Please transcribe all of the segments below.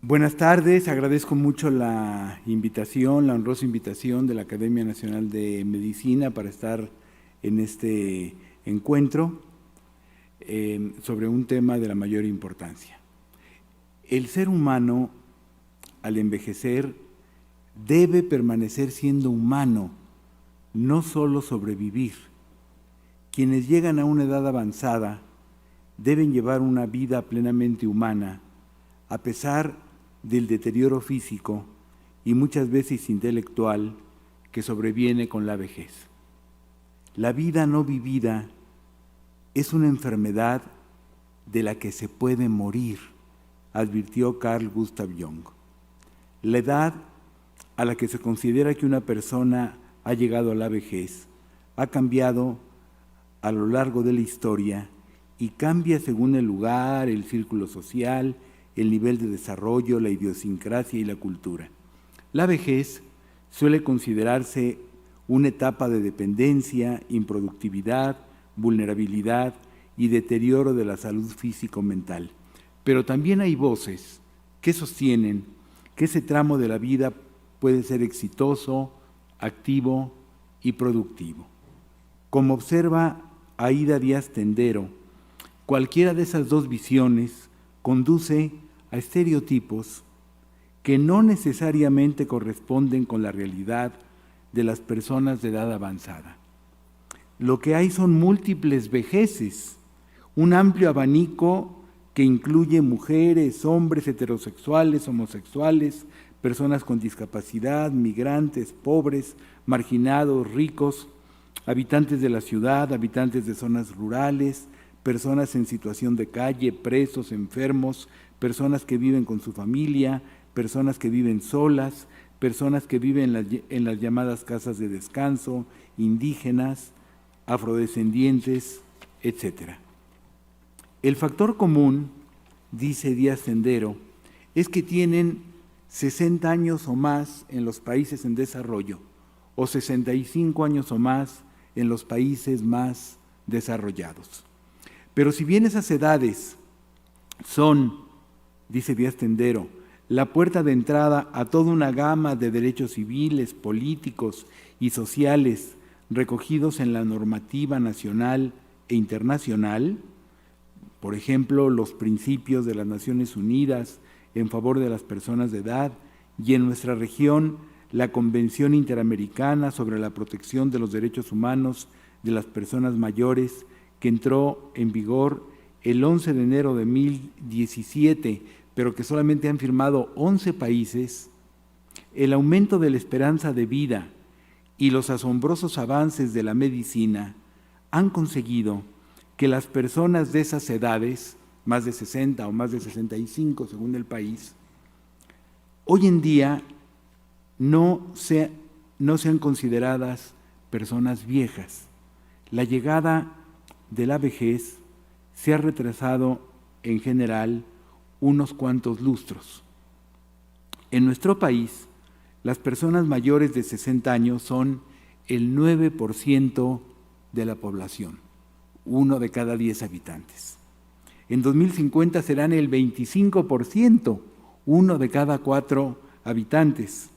Buenas tardes, agradezco mucho la invitación, la honrosa invitación de la Academia Nacional de Medicina para estar en este encuentro sobre un tema de la mayor importancia. El ser humano, al envejecer, debe permanecer siendo humano, no solo sobrevivir. Quienes llegan a una edad avanzada deben llevar una vida plenamente humana, a pesar del deterioro físico y muchas veces intelectual que sobreviene con la vejez. La vida no vivida es una enfermedad de la que se puede morir, advirtió Carl Gustav Jung. La edad a la que se considera que una persona ha llegado a la vejez ha cambiado a lo largo de la historia y cambia según el lugar, el círculo social, el nivel de desarrollo, la idiosincrasia y la cultura. La vejez suele considerarse una etapa de dependencia, improductividad, vulnerabilidad y deterioro de la salud físico-mental. Pero también hay voces que sostienen que ese tramo de la vida puede ser exitoso, activo y productivo. Como observa Aída Díaz Tendero, cualquiera de esas dos visiones conduce a estereotipos que no necesariamente corresponden con la realidad de las personas de edad avanzada. Lo que hay son múltiples vejeces, un amplio abanico que incluye mujeres, hombres, heterosexuales, homosexuales, personas con discapacidad, migrantes, pobres, marginados, ricos, habitantes de la ciudad, habitantes de zonas rurales, personas en situación de calle, presos, enfermos, personas que viven con su familia, personas que viven solas, personas que viven en las llamadas casas de descanso, indígenas, afrodescendientes, etc. El factor común, dice Díaz Tendero, es que tienen 60 años o más en los países en desarrollo o 65 años o más en los países más desarrollados. Pero si bien esas edades son, dice Díaz Tendero, la puerta de entrada a toda una gama de derechos civiles, políticos y sociales recogidos en la normativa nacional e internacional, por ejemplo, los principios de las Naciones Unidas en favor de las personas de edad y en nuestra región la Convención Interamericana sobre la Protección de los Derechos Humanos de las Personas Mayores, que entró en vigor el 11 de enero de 2017, pero que solamente han firmado 11 países, el aumento de la esperanza de vida y los asombrosos avances de la medicina han conseguido que las personas de esas edades, más de 60 o más de 65 según el país, hoy en día no sean consideradas personas viejas. La llegada de la vejez se ha retrasado en general unos cuantos lustros. En nuestro país, las personas mayores de 60 años son el 9% de la población, 1 de cada 10 habitantes. En 2050 serán el 25%, 1 de cada 4 habitantes.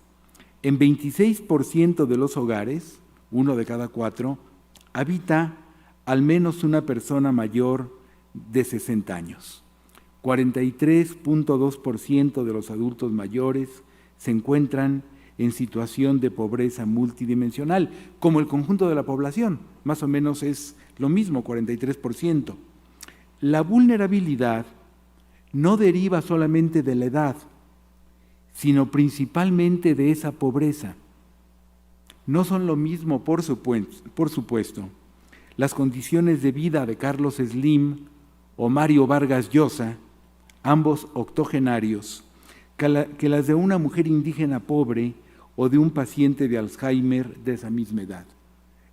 En 26% de los hogares, 1 de cada 4, habita al menos una persona mayor de 60 años. 43.2% de los adultos mayores se encuentran en situación de pobreza multidimensional, como el conjunto de la población, más o menos es lo mismo, 43%. La vulnerabilidad no deriva solamente de la edad, sino principalmente de esa pobreza. No son lo mismo, por supuesto, las condiciones de vida de Carlos Slim o Mario Vargas Llosa, ambos octogenarios, que las de una mujer indígena pobre o de un paciente de Alzheimer de esa misma edad.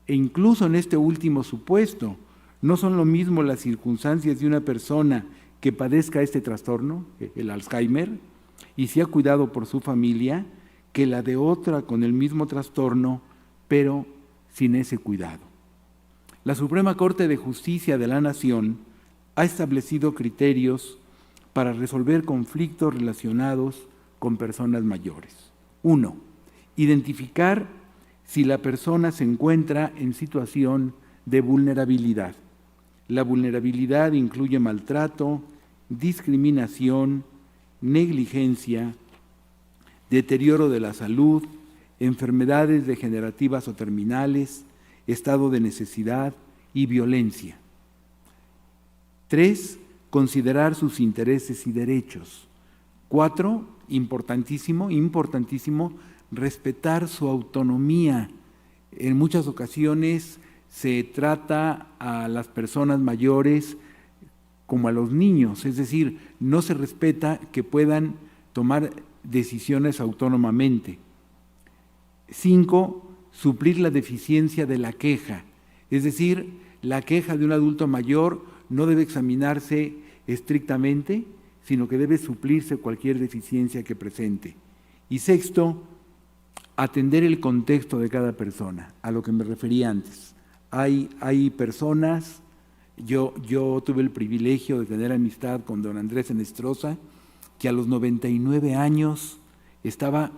E incluso en este último supuesto, no son lo mismo las circunstancias de una persona que padezca este trastorno, el Alzheimer, y sea cuidado por su familia, que la de otra con el mismo trastorno, pero sin ese cuidado. La Suprema Corte de Justicia de la Nación ha establecido criterios para resolver conflictos relacionados con personas mayores. 1. Identificar si la persona se encuentra en situación de vulnerabilidad. La vulnerabilidad incluye maltrato, discriminación, negligencia, deterioro de la salud, enfermedades degenerativas o terminales, estado de necesidad y violencia. 3. Considerar sus intereses y derechos. 4. Importantísimo, respetar su autonomía. En muchas ocasiones se trata a las personas mayores como a los niños, es decir, no se respeta que puedan tomar decisiones autónomamente. 5. Suplir la deficiencia de la queja, es decir, la queja de un adulto mayor no debe examinarse estrictamente, sino que debe suplirse cualquier deficiencia que presente. Y 6. Atender el contexto de cada persona, a lo que me refería antes. Hay personas, yo tuve el privilegio de tener amistad con don Andrés Enestrosa, que a los 99 años estaba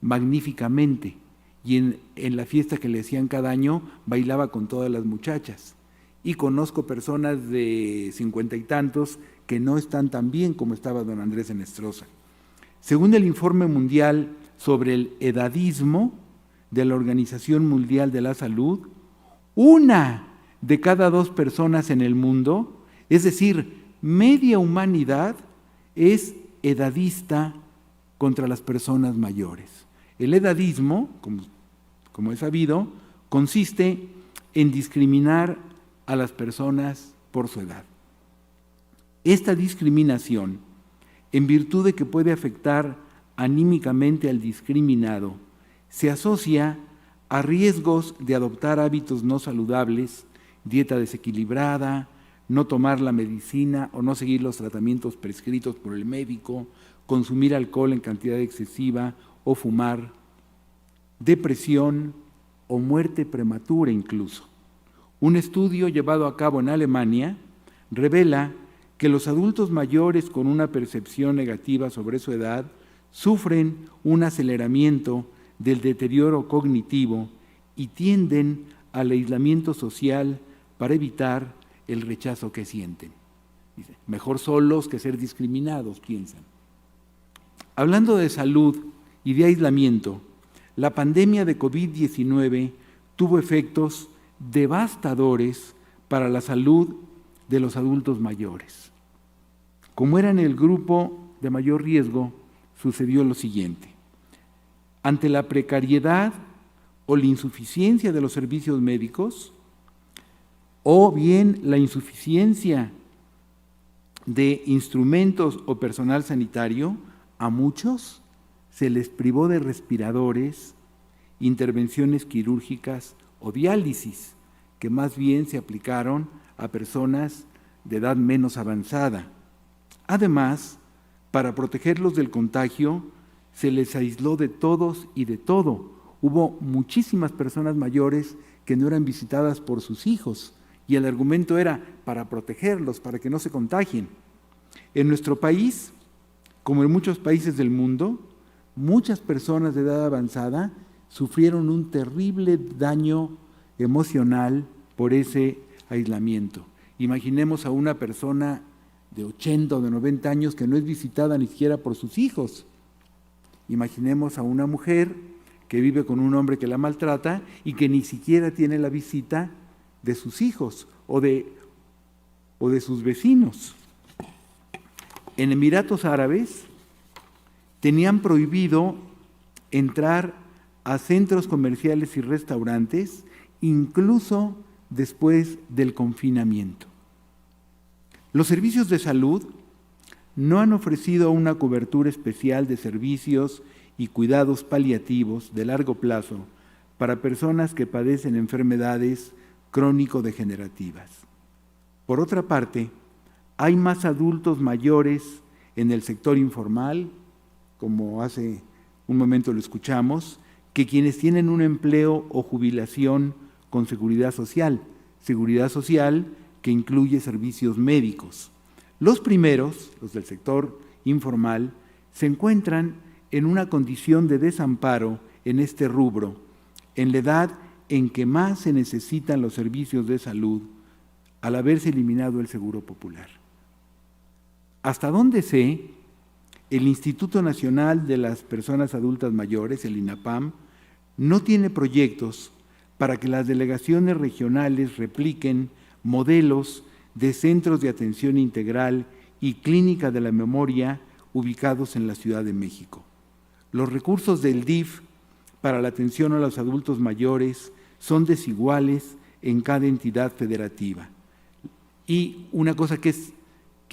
magníficamente, y en la fiesta que le hacían cada año bailaba con todas las muchachas. Y conozco personas de 50 y tantos que no están tan bien como estaba don Andrés Enestrosa. Según el Informe Mundial sobre el Edadismo de la Organización Mundial de la Salud, 1 de cada 2 personas en el mundo, es decir, media humanidad, es edadista contra las personas mayores. El edadismo, como es sabido, consiste en discriminar a las personas por su edad. Esta discriminación, en virtud de que puede afectar anímicamente al discriminado, se asocia a riesgos de adoptar hábitos no saludables, dieta desequilibrada, no tomar la medicina o no seguir los tratamientos prescritos por el médico, consumir alcohol en cantidad excesiva o fumar, depresión o muerte prematura incluso. Un estudio llevado a cabo en Alemania revela que los adultos mayores con una percepción negativa sobre su edad sufren un aceleramiento del deterioro cognitivo y tienden al aislamiento social para evitar el rechazo que sienten. Dice, mejor solos que ser discriminados, piensan. Hablando de salud y de aislamiento, la pandemia de COVID-19 tuvo efectos devastadores para la salud de los adultos mayores. Como eran el grupo de mayor riesgo, sucedió lo siguiente. Ante la precariedad o la insuficiencia de los servicios médicos, o bien la insuficiencia de instrumentos o personal sanitario, a muchos se les privó de respiradores, intervenciones quirúrgicas o diálisis, que más bien se aplicaron a personas de edad menos avanzada. Además, para protegerlos del contagio, se les aisló de todos y de todo. Hubo muchísimas personas mayores que no eran visitadas por sus hijos, y el argumento era para protegerlos, para que no se contagien. En nuestro país, como en muchos países del mundo, muchas personas de edad avanzada sufrieron un terrible daño emocional por ese aislamiento. Imaginemos a una persona de 80 o de 90 años que no es visitada ni siquiera por sus hijos. Imaginemos a una mujer que vive con un hombre que la maltrata y que ni siquiera tiene la visita de sus hijos o de sus vecinos. En Emiratos Árabes tenían prohibido entrar a centros comerciales y restaurantes, incluso después del confinamiento. Los servicios de salud no han ofrecido una cobertura especial de servicios y cuidados paliativos de largo plazo para personas que padecen enfermedades crónico-degenerativas. Por otra parte, hay más adultos mayores en el sector informal, como hace un momento lo escuchamos, que quienes tienen un empleo o jubilación con seguridad social que incluye servicios médicos. Los primeros, los del sector informal, se encuentran en una condición de desamparo en este rubro, en la edad en que más se necesitan los servicios de salud, al haberse eliminado el Seguro Popular. Hasta donde sé, el Instituto Nacional de las Personas Adultas Mayores, el INAPAM, no tiene proyectos para que las delegaciones regionales repliquen modelos de centros de atención integral y clínica de la memoria ubicados en la Ciudad de México. Los recursos del DIF para la atención a los adultos mayores son desiguales en cada entidad federativa. Y una cosa que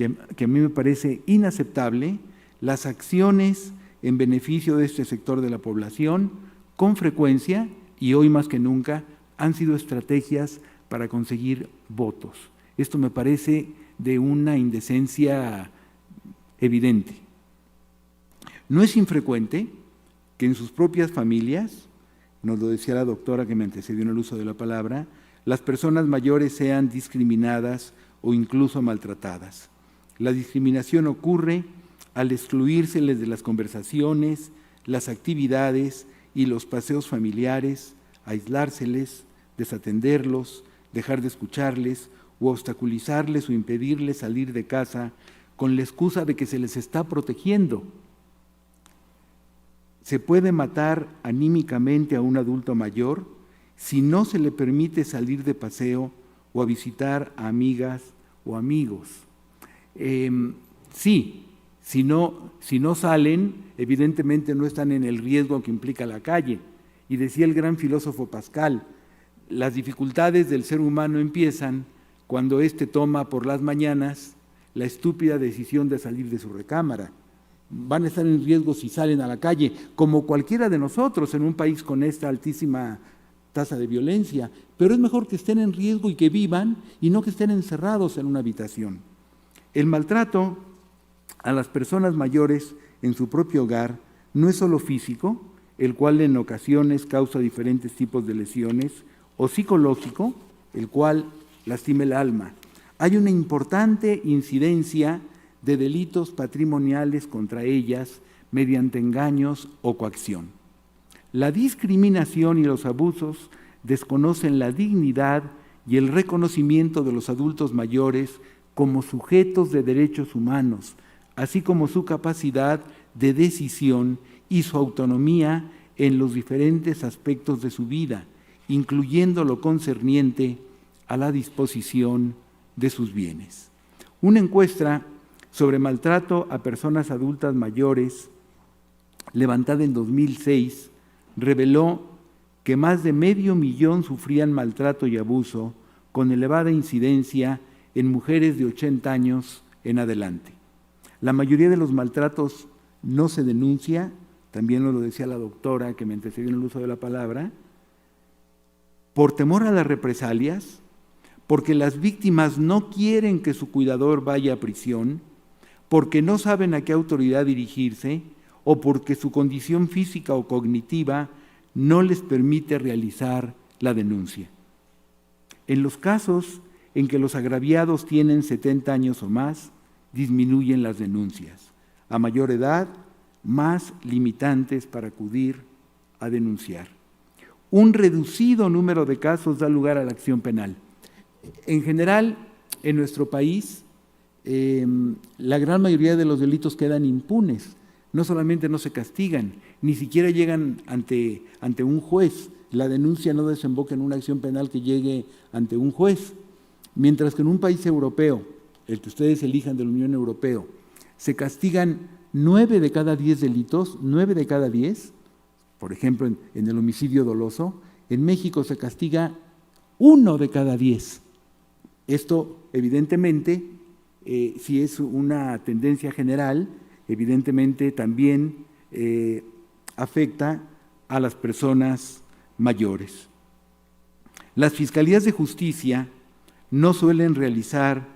a mí me parece inaceptable, las acciones en beneficio de este sector de la población, con frecuencia, y hoy más que nunca, han sido estrategias para conseguir votos. Esto me parece de una indecencia evidente. No es infrecuente que en sus propias familias, nos lo decía la doctora que me antecedió en el uso de la palabra, las personas mayores sean discriminadas o incluso maltratadas. La discriminación ocurre al excluírseles de las conversaciones, las actividades y los paseos familiares, aislárseles, desatenderlos, dejar de escucharles o obstaculizarles o impedirles salir de casa con la excusa de que se les está protegiendo. Se puede matar anímicamente a un adulto mayor si no se le permite salir de paseo o a visitar a amigas o amigos. Sí, si no salen, evidentemente no están en el riesgo que implica la calle. Y decía el gran filósofo Pascal, las dificultades del ser humano empiezan cuando éste toma por las mañanas la estúpida decisión de salir de su recámara. Van a estar en riesgo si salen a la calle, como cualquiera de nosotros en un país con esta altísima tasa de violencia, pero es mejor que estén en riesgo y que vivan y no que estén encerrados en una habitación. El maltrato a las personas mayores en su propio hogar no es solo físico, el cual en ocasiones causa diferentes tipos de lesiones, o psicológico, el cual lastima el alma. Hay una importante incidencia de delitos patrimoniales contra ellas mediante engaños o coacción. La discriminación y los abusos desconocen la dignidad y el reconocimiento de los adultos mayores como sujetos de derechos humanos, así como su capacidad de decisión y su autonomía en los diferentes aspectos de su vida, incluyendo lo concerniente a la disposición de sus bienes. Una encuesta sobre maltrato a personas adultas mayores, levantada en 2006, reveló que más de 500,000 sufrían maltrato y abuso, con elevada incidencia en mujeres de 80 años en adelante. La mayoría de los maltratos no se denuncia, también nos lo decía la doctora que me antecedió en el uso de la palabra, por temor a las represalias, porque las víctimas no quieren que su cuidador vaya a prisión, porque no saben a qué autoridad dirigirse o porque su condición física o cognitiva no les permite realizar la denuncia. En los casos en que los agraviados tienen 70 años o más, disminuyen las denuncias. A mayor edad, más limitantes para acudir a denunciar. Un reducido número de casos da lugar a la acción penal. En general, en nuestro país, la gran mayoría de los delitos quedan impunes. No solamente no se castigan, ni siquiera llegan ante un juez. La denuncia no desemboca en una acción penal que llegue ante un juez. Mientras que en un país europeo, el que ustedes elijan de la Unión Europea, se castigan 9 de cada 10 delitos, 9 de cada 10, por ejemplo, en el homicidio doloso. En México se castiga 1 de cada 10. Esto, evidentemente, si es una tendencia general, evidentemente también afecta a las personas mayores. Las fiscalías de justicia no suelen realizar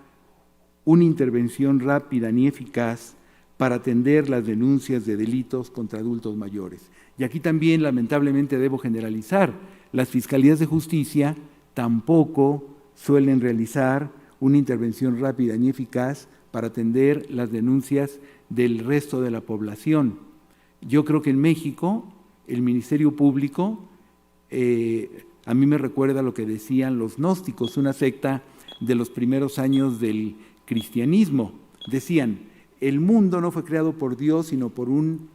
una intervención rápida ni eficaz para atender las denuncias de delitos contra adultos mayores. Y aquí también, lamentablemente, debo generalizar, las fiscalías de justicia tampoco suelen realizar una intervención rápida ni eficaz para atender las denuncias del resto de la población. Yo creo que en México el Ministerio Público, a mí me recuerda lo que decían los gnósticos, una secta de los primeros años del cristianismo. Decían, el mundo no fue creado por Dios, sino por un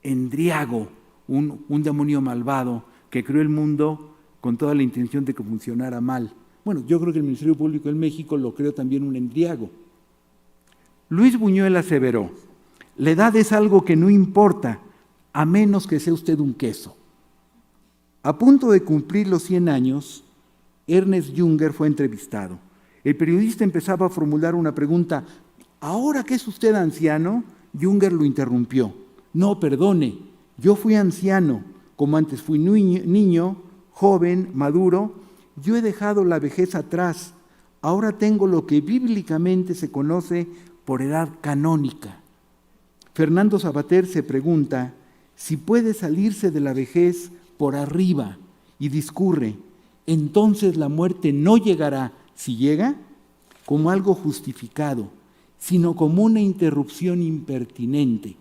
endriago, un demonio malvado que creó el mundo con toda la intención de que funcionara mal. Bueno, yo creo que el Ministerio Público en México lo creó también un endriago. Luis Buñuel aseveró, la edad es algo que no importa, a menos que sea usted un queso. A punto de cumplir los 100 años, Ernest Junger fue entrevistado. El periodista empezaba a formular una pregunta, ¿ahora que es usted anciano? Junger lo interrumpió. No, perdone, yo fui anciano, como antes fui niño, joven, maduro. Yo he dejado la vejez atrás. Ahora tengo lo que bíblicamente se conoce por edad canónica. Fernando Savater se pregunta si puede salirse de la vejez por arriba y discurre, entonces la muerte no llegará, si llega, como algo justificado, sino como una interrupción impertinente.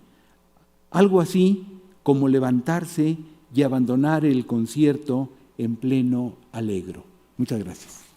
Algo así como levantarse y abandonar el concierto en pleno Allegro. Muchas gracias.